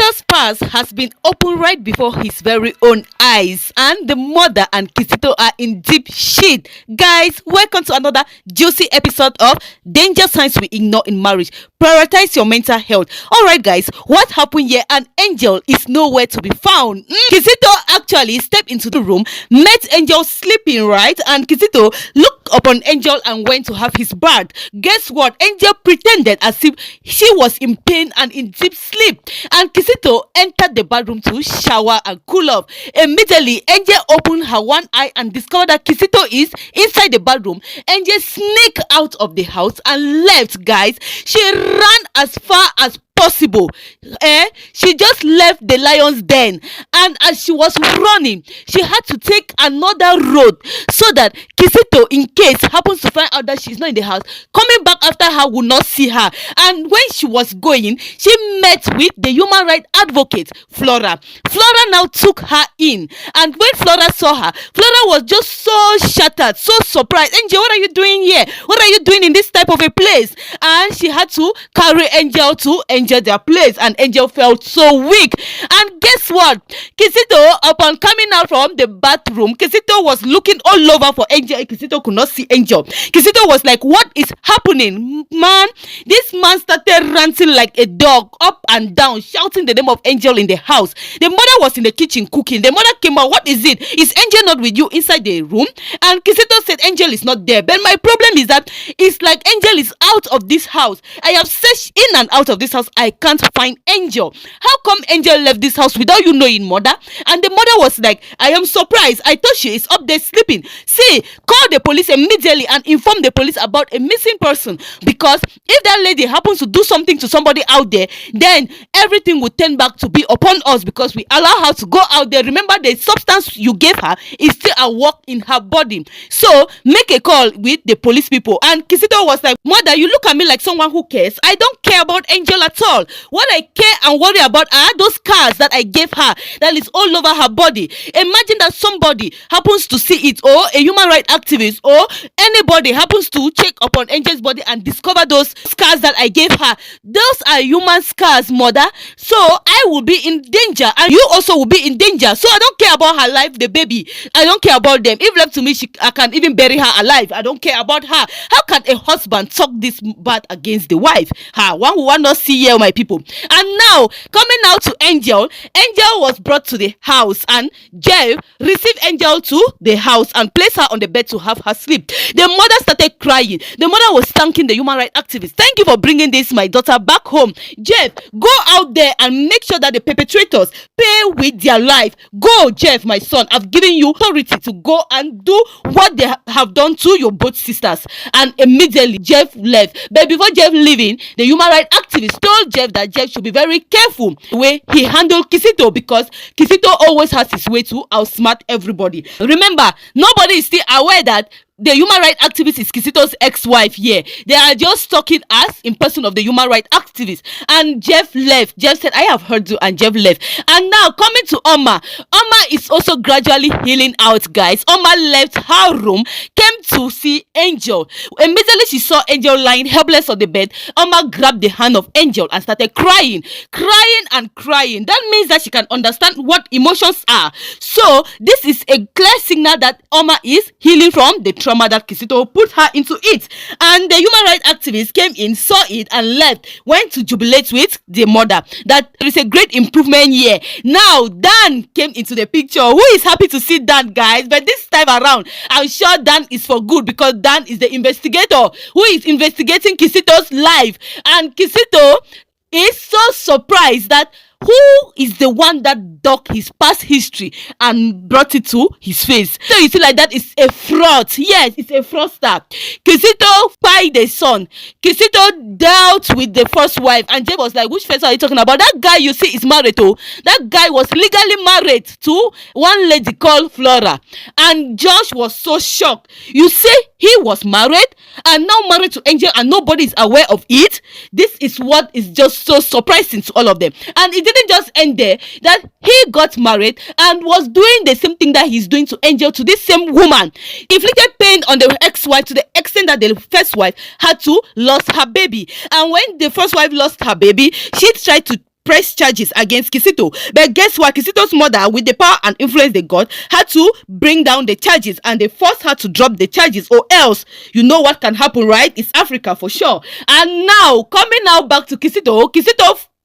Kisito's past has been opened right before his very own eyes, and the mother and Kisito are in deep shit. Guys, welcome to another juicy episode of Danger Signs We Ignore in Marriage. Prioritize your mental health. Alright guys, what happened here? An Angel is nowhere to be found. Kisito actually stepped into the room, met Angel sleeping, right? And Kisito looked upon Angel and went to have his bath. Guess what? Angel pretended as if she was in pain and in deep sleep. And Kisito entered the bathroom to shower and cool off. Immediately, Angel opened her one eye and discovered that Kisito is inside the bathroom. Angel sneaked out of the house and left, guys. She ran as far as possible. She just left the lion's den, and as she was running, she had to take another road so that Kisito, in case happens to find out that she's not in the house, coming back after her will not see her. And when she was going, she met with the human rights advocate Flora. Flora now took her in, and when Flora saw her, Flora was just so shattered, so surprised. Angel, what are you doing here? What are you doing in this type of a place? And she had to carry Angel to their place, and Angel felt so weak. And guess what? Kisito, upon coming out from the bathroom, Kisito was looking all over for Angel. Kisito could not see Angel. Kisito was like, what is happening, man? This man started ranting like a dog, up and down, shouting the name of Angel in the house. The mother was in the kitchen cooking. The mother came out. What is it? Is Angel not with you inside the room? And Kisito said Angel is not there. But my problem is that it's like Angel is out of this house. I have searched in and out of this house. I can't find Angel. How come Angel left this house without you knowing, mother? And the mother was like, I am surprised. I thought she is up there sleeping. See, call the police immediately and inform the police about a missing person, because if that lady happens to do something to somebody out there, then everything will turn back to be upon us, because we allow her to go out there. Remember, the substance you gave her is still at work in her body. So make a call with the police people. And Kisito was like, mother, you look at me like someone who cares. I don't care about Angel at all. What I care and worry about are those scars that I gave her that is all over her body. Imagine that somebody happens to see it, or a human rights activist, or anybody happens to check upon Angel's body and discover those scars that I gave her. Those are human scars, mother. So I will be in danger, and you also will be in danger. So I don't care about her life, the baby. I don't care about them. If left to me, I can even bury her alive. I don't care about her. How can a husband talk this bad against the wife? One who want not see here, my people. And now, coming out to Angel, Angel was brought to the house, and Jeff received Angel to the house and placed her on the bed to have her sleep. The mother started crying. The mother was thanking the human rights activist. Thank you for bringing this, my daughter, back home. Jeff, go out there and make sure that the perpetrators pay with their life. Go, Jeff, my son. I've given you authority to go and do what they have done to your both sisters. And immediately, Jeff left. But before Jeff leaving, the human rights activist told Jeff that Jeff should be very careful the way he handled Kisito, because Kisito always has his way to outsmart everybody. Remember, nobody is still aware that the human rights activist is Kisito's ex-wife here. They are just talking as in person of the human rights activist. And Jeff left. Jeff said, I have heard you, and Jeff left. And now coming to Omar. Omar is also gradually healing out, guys. Omar left her room, came to see Angel. Immediately she saw Angel lying helpless on the bed, Omar grabbed the hand of Angel and started crying and crying. That means that she can understand what emotions are. So this is a clear signal that Omar is healing from the trauma that Kisito put her into it. And the human rights activist came in, saw it, and left, went to jubilate with the mother that there is a great improvement here. Now Dan came into the picture. Who is happy to see Dan, guys? But this time around, I'm sure Dan is for good, because Dan is the investigator who is investigating Kisito's life. And Kisito is so surprised that who is the one that dug his past history and brought it to his face. So you see, like, that is a fraud. Yes, it's a fraudster. Kisito spied the son. Kisito dealt with the first wife, and Jay was like, which first are you talking about? That guy you see is married to. That guy was legally married to one lady called Flora. And Josh was so shocked. You see, he was married and now married to Angel, and nobody is aware of it. This is what is just so surprising to all of them. And it didn't just end there, that he got married and was doing the same thing that he's doing to Angel, to this same woman. He inflicted pain on the ex-wife to the extent that the first wife had to lose her baby. And when the first wife lost her baby, she tried to press charges against Kisito. But guess what? Kisito's mother, with the power and influence they got, had to bring down the charges, and they forced her to drop the charges, or else you know what can happen, right? It's Africa for sure. And now, coming now back to Kisito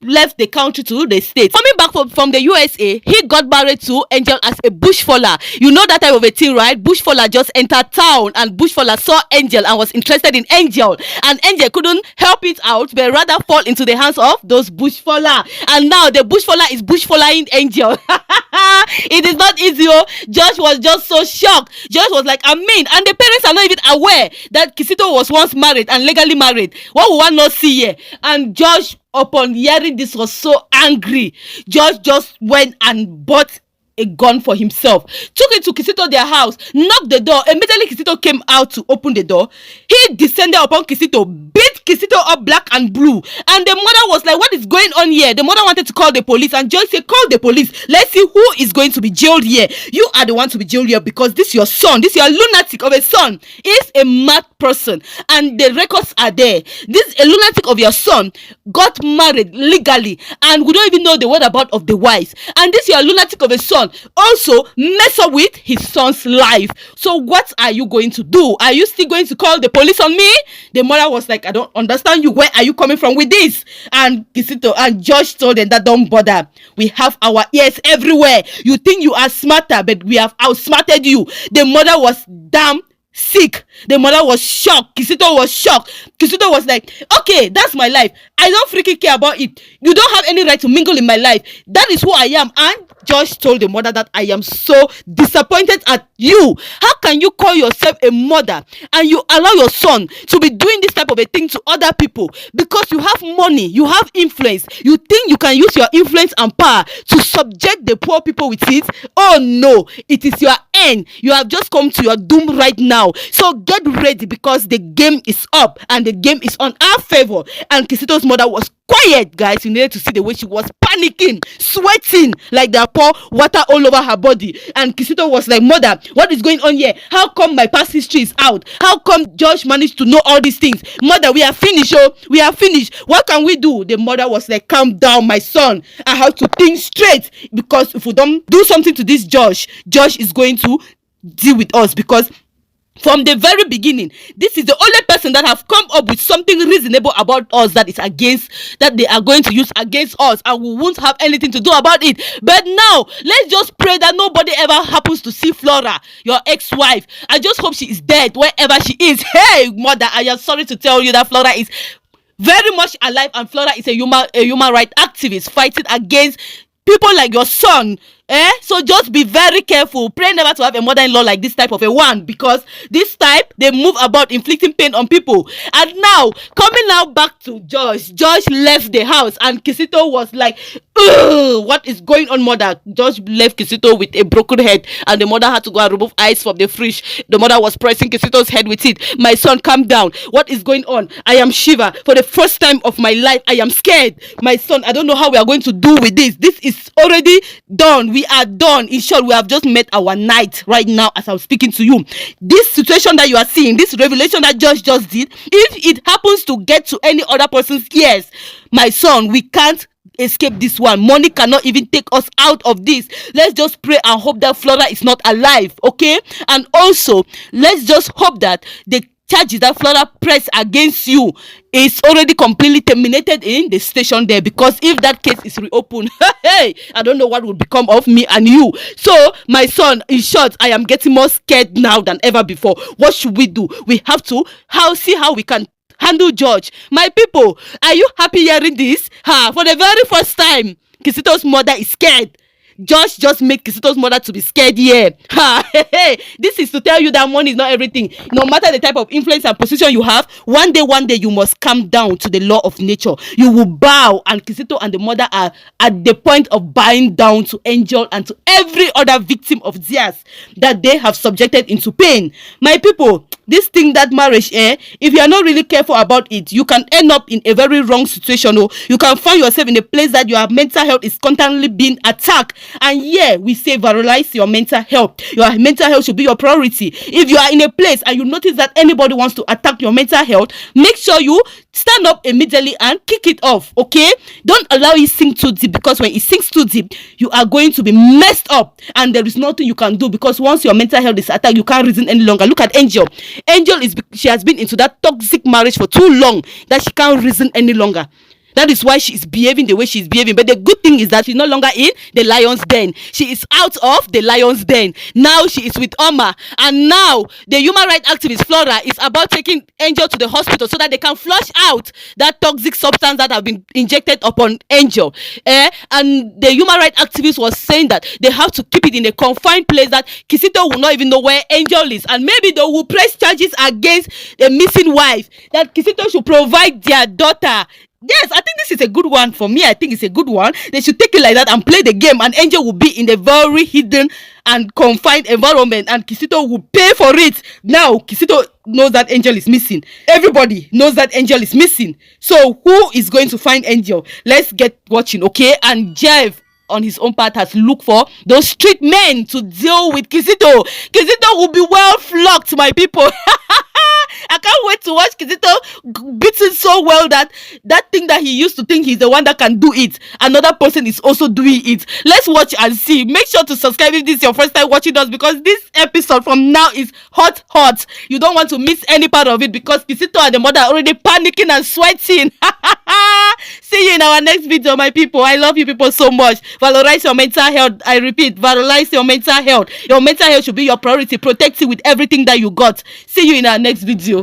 left the country to the States. Coming back from the USA, he got married to Angel as a bushfaller. You know that type of a thing, right? Bushfaller just entered town, and bushfaller saw Angel and was interested in Angel, and Angel couldn't help it out but rather fall into the hands of those bushfaller, and now the bushfaller is bushfallering Angel. It is not easy. Josh was just so shocked. Josh was like, and the parents are not even aware that Kisito was once married and legally married. What we want not see here? And Josh, upon hearing this, was so angry. Josh just went and bought a gun for himself, took it to Kisito their house, knocked the door. Immediately Kisito came out to open the door. He descended upon Kisito, beat Kisito up black and blue, and the mother was like, what is going on here? The mother wanted to call the police, and Joyce said, call the police, let's see who is going to be jailed here. You are the one to be jailed here, because this your son, this your lunatic of a son is a mad person, and the records are there. This a lunatic of your son got married legally, and we don't even know the whereabouts of the wives, and this your lunatic of a son also mess up with his son's life. So what are you going to do? Are you still going to call the police on me? The mother was like, I don't understand you. Where are you coming from with this? And Kisito and Josh told them that don't bother. We have our ears everywhere. You think you are smarter, but we have outsmarted you. The mother was damn sick. The mother was shocked. Kisito was shocked. Kisito was like, okay, that's my life. I don't freaking care about it. You don't have any right to mingle in my life. That is who I am. And Josh told the mother that I am so disappointed at you. How can you call yourself a mother and you allow your son to be doing this type of a thing to other people because you have money, you have influence, you think you can use your influence and power to subject the poor people with it? Oh no, it is your end. You have just come to your doom right now. So get ready, because the game is up and the game is on our favor. And Kisito's mother was quiet, guys. You needed to see the way she was panicking, sweating like they pour water all over her body. And Kisito was like, mother, what is going on here? How come my past history is out? How come Josh managed to know all these things? Mother, we are finished. Oh, we are finished. What can we do? The mother was like, calm down, my son. I have to think straight, because if we don't do something to this Josh is going to deal with us, because from the very beginning, this is the only person that have come up with something reasonable about us that is against, that they are going to use against us, and we won't have anything to do about it. But now, let's just pray that nobody ever happens to see Flora, your ex-wife. I just hope she is dead wherever she is. Hey, mother, I am sorry to tell you that Flora is very much alive, and Flora is a human rights activist fighting against people like your son. So just be very careful. Pray never to have a mother-in-law like this type of a one, because this type, they move about inflicting pain on people. And now, coming now back to Josh left the house, and Kisito was like, ugh, what is going on, mother? Josh left Kisito with a broken head, and the mother had to go and remove ice from the fridge. The mother was pressing Kisito's head with it. My son, calm down. What is going on? I am shiver. For the first time of my life, I am scared. My son, I don't know how we are going to do with this. This is already done. We are done. In short, we have just met our night right now as I'm speaking to you. This situation that you are seeing, this revelation that Josh just did, if it happens to get to any other person's ears, my son, we can't escape this one. Money cannot even take us out of this. Let's just pray and hope that Flora is not alive, okay? And also, let's just hope that the charges that Flora pressed against you is already completely terminated in the station there, because if that case is reopened, hey, I don't know what will become of me and you. So, my son, in short, I am getting more scared now than ever before. What should we do? We have to see how we can handle George. My people, are you happy hearing this? For the very first time, Kisito's mother is scared. Josh just made Kisito's mother to be scared here. This is to tell you that money is not everything. No matter the type of influence and position you have, one day you must come down to the law of nature. You will bow, and Kisito and the mother are at the point of bowing down to Angel and to every other victim of theirs that they have subjected into pain. My people, this thing, that marriage, if you are not really careful about it, you can end up in a very wrong situation. You can find yourself in a place that your mental health is constantly being attacked, And yeah, we say valorize your mental health. Your mental health should be your priority. If you are in a place and you notice that anybody wants to attack your mental health, make sure you stand up immediately and kick it off. Okay, don't allow it sink too deep, because when it sinks too deep, you are going to be messed up and there is nothing you can do, because once your mental health is attacked, you can't reason any longer. Look at Angel. She has been into that toxic marriage for too long that she can't reason any longer. That is why she's behaving the way she's behaving. But the good thing is that she's no longer in the lion's den. She is out of the lion's den. Now she is with Omar. And now the human rights activist Flora is about taking Angel to the hospital so that they can flush out that toxic substance that have been injected upon Angel. And the human rights activist was saying that they have to keep it in a confined place, that Kito will not even know where Angel is. And maybe they will press charges against the missing wife, that Kito should provide their daughter. Yes, I think this is a good one. For me, I think it's a good one. They should take it like that and play the game, and Angel will be in a very hidden and confined environment, and Kito will pay for it. Now, Kito knows that Angel is missing. Everybody knows that Angel is missing. So, who is going to find Angel? Let's get watching, okay? And Jeff, on his own part, has looked for those street men to deal with Kito. Kito will be well flogged, my people. I can't wait to watch Kito beaten so well that thing that he used to think he's the one that can do it, another person is also doing it. Let's watch and see. Make sure to subscribe if this is your first time watching us, because this episode from now is hot. You don't want to miss any part of it, because Kito and the mother are already panicking and sweating. See you in our next video, my people. I love you people so much. Valorize your mental health. I repeat, valorize your mental health. Your mental health should be your priority. Protect it with everything that you got. See you in our next video.